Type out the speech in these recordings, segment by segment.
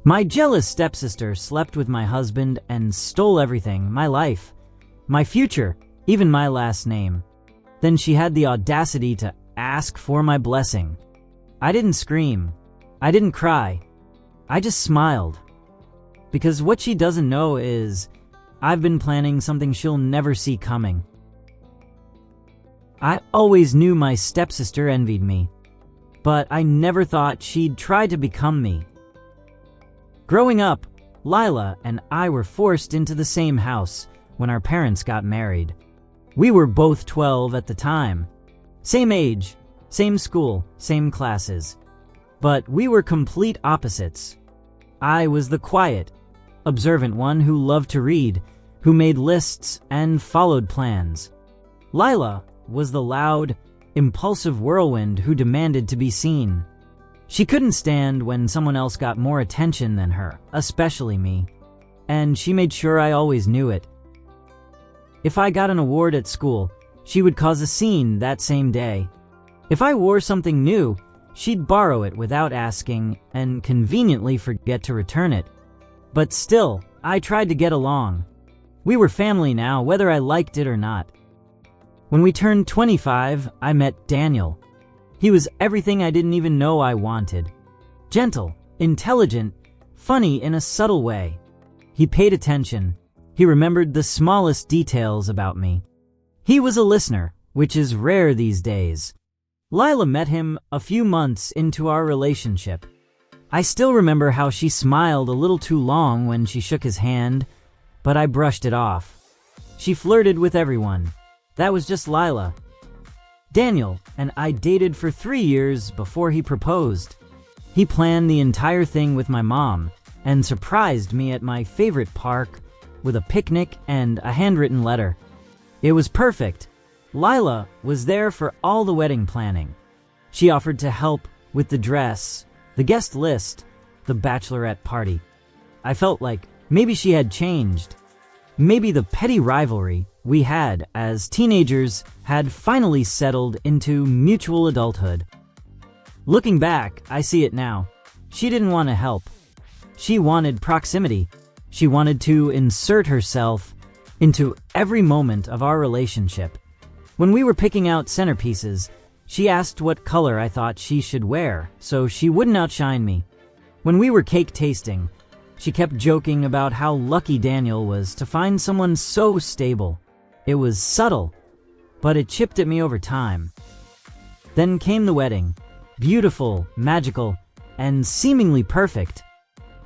My jealous stepsister slept with my husband and stole everything, my life, my future, even my last name. Then she had the audacity to ask for my blessing. I didn't scream. I didn't cry. I just smiled. Because what she doesn't know is I've been planning something she'll never see coming. I always knew my stepsister envied me, but I never thought she'd try to become me. Growing up, Lila and I were forced into the same house when our parents got married. We were both 12 at the time. Same age, same school, same classes. But we were complete opposites. I was the quiet, observant one who loved to read, who made lists and followed plans. Lila was the loud, impulsive whirlwind who demanded to be seen. She couldn't stand when someone else got more attention than her, especially me, and she made sure I always knew it. If I got an award at school, she would cause a scene that same day. If I wore something new, she'd borrow it without asking and conveniently forget to return it. But still, I tried to get along. We were family now, whether I liked it or not. When we turned 25, I met Daniel. He was everything I didn't even know I wanted. Gentle, intelligent, funny in a subtle way. He paid attention. He remembered the smallest details about me. He was a listener, which is rare these days. Lila met him a few months into our relationship. I still remember how she smiled a little too long when she shook his hand, but I brushed it off. She flirted with everyone. That was just Lila. Daniel and I dated for 3 years before he proposed. He planned the entire thing with my mom and surprised me at my favorite park with a picnic and a handwritten letter. It was perfect. Lila was there for all the wedding planning. She offered to help with the dress, the guest list, the bachelorette party. I felt like maybe she had changed. Maybe the petty rivalry we had as teenagers had finally settled into mutual adulthood. Looking back, I see it now. She didn't want to help. She wanted proximity. She wanted to insert herself into every moment of our relationship. When we were picking out centerpieces, she asked what color I thought she should wear so she wouldn't outshine me. When we were cake tasting, she kept joking about how lucky Daniel was to find someone so stable. It was subtle, but it chipped at me over time. Then came the wedding. Beautiful, magical, and seemingly perfect.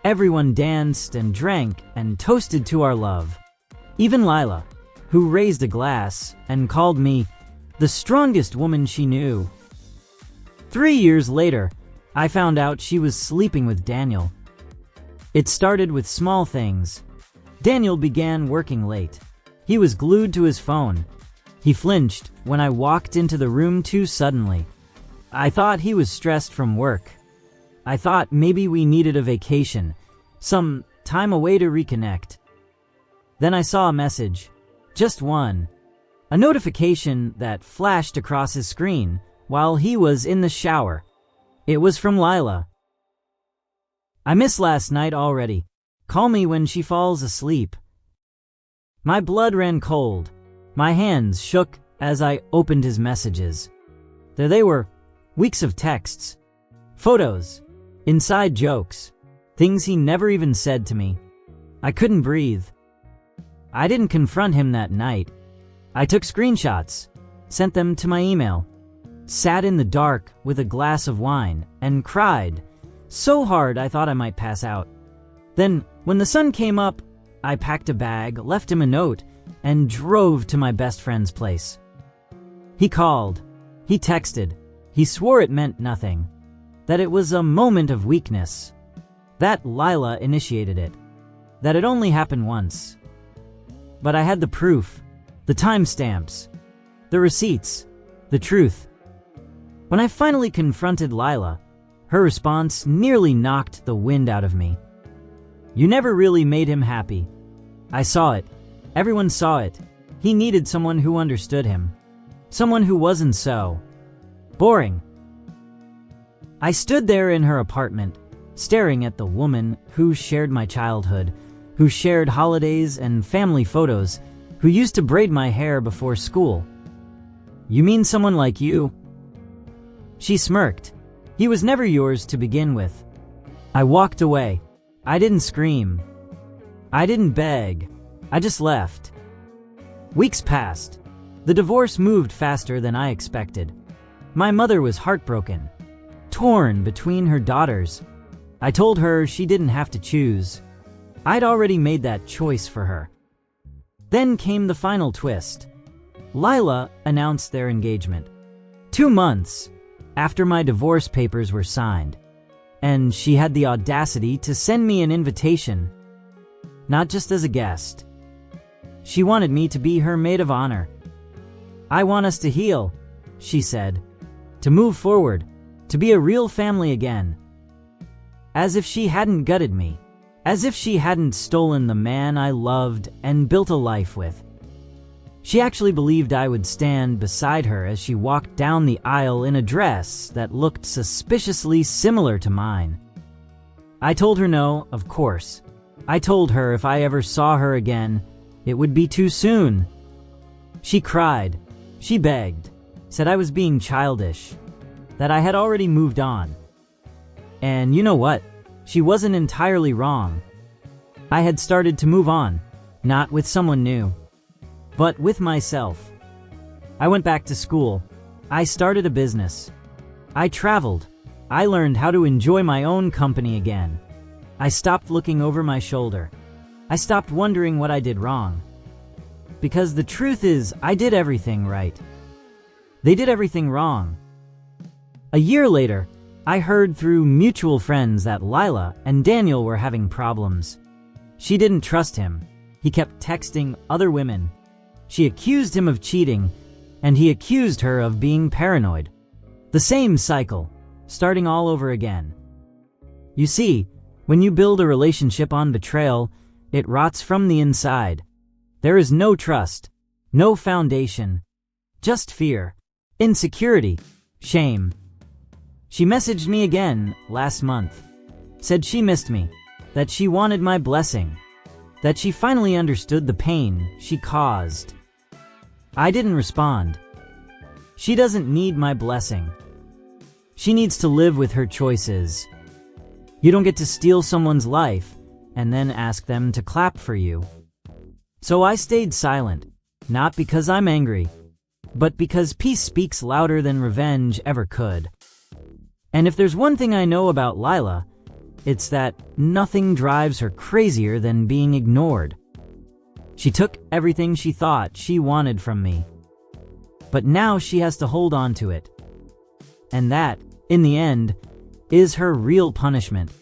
Everyone danced and drank and toasted to our love. Even Lila, who raised a glass and called me the strongest woman she knew. 3 years later, I found out she was sleeping with Daniel. It started with small things. Daniel began working late. He was glued to his phone. He flinched when I walked into the room too suddenly. I thought he was stressed from work. I thought maybe we needed a vacation, some time away to reconnect. Then I saw a message, just one, a notification that flashed across his screen while he was in the shower. It was from Lila. I miss last night already. Call me when she falls asleep. My blood ran cold. My hands shook as I opened his messages. There they were, weeks of texts, photos, inside jokes, things he never even said to me. I couldn't breathe. I didn't confront him that night. I took screenshots, sent them to my email, sat in the dark with a glass of wine, and cried so hard I thought I might pass out. Then, when the sun came up, I packed a bag, left him a note, and drove to my best friend's place. He called. He texted. He swore it meant nothing, that it was a moment of weakness, that Lila initiated it, that it only happened once. But I had the proof, the timestamps, the receipts, the truth. When I finally confronted Lila, her response nearly knocked the wind out of me. You never really made him happy. I saw it. Everyone saw it. He needed someone who understood him. Someone who wasn't so boring. I stood there in her apartment, staring at the woman who shared my childhood, who shared holidays and family photos, who used to braid my hair before school. "You mean someone like you?" She smirked. "He was never yours to begin with." I walked away. I didn't scream. I didn't beg. I just left. Weeks passed. The divorce moved faster than I expected. My mother was heartbroken, torn between her daughters. I told her she didn't have to choose. I'd already made that choice for her. Then came the final twist. Lila announced their engagement 2 months after my divorce papers were signed, and she had the audacity to send me an invitation, not just as a guest. She wanted me to be her maid of honor. "I want us to heal," she said, "to move forward, to be a real family again." As if she hadn't gutted me, as if she hadn't stolen the man I loved and built a life with. She actually believed I would stand beside her as she walked down the aisle in a dress that looked suspiciously similar to mine. I told her no, of course. I told her if I ever saw her again, it would be too soon. She cried. She begged, said I was being childish, that I had already moved on. And you know what? She wasn't entirely wrong. I had started to move on, not with someone new, but with myself. I went back to school. I started a business. I traveled. I learned how to enjoy my own company again. I stopped looking over my shoulder. I stopped wondering what I did wrong. Because the truth is, I did everything right. They did everything wrong. A year later, I heard through mutual friends that Lila and Daniel were having problems. She didn't trust him. He kept texting other women. She accused him of cheating, and he accused her of being paranoid. The same cycle, starting all over again. You see, when you build a relationship on betrayal, it rots from the inside. There is no trust, no foundation, just fear, insecurity, shame. She messaged me again last month, said she missed me, that she wanted my blessing, that she finally understood the pain she caused. I didn't respond. She doesn't need my blessing. She needs to live with her choices. You don't get to steal someone's life and then ask them to clap for you. So I stayed silent, not because I'm angry, but because peace speaks louder than revenge ever could. And if there's one thing I know about Lila, it's that nothing drives her crazier than being ignored. She took everything she thought she wanted from me, but now she has to hold on to it. And that, in the end, is her real punishment.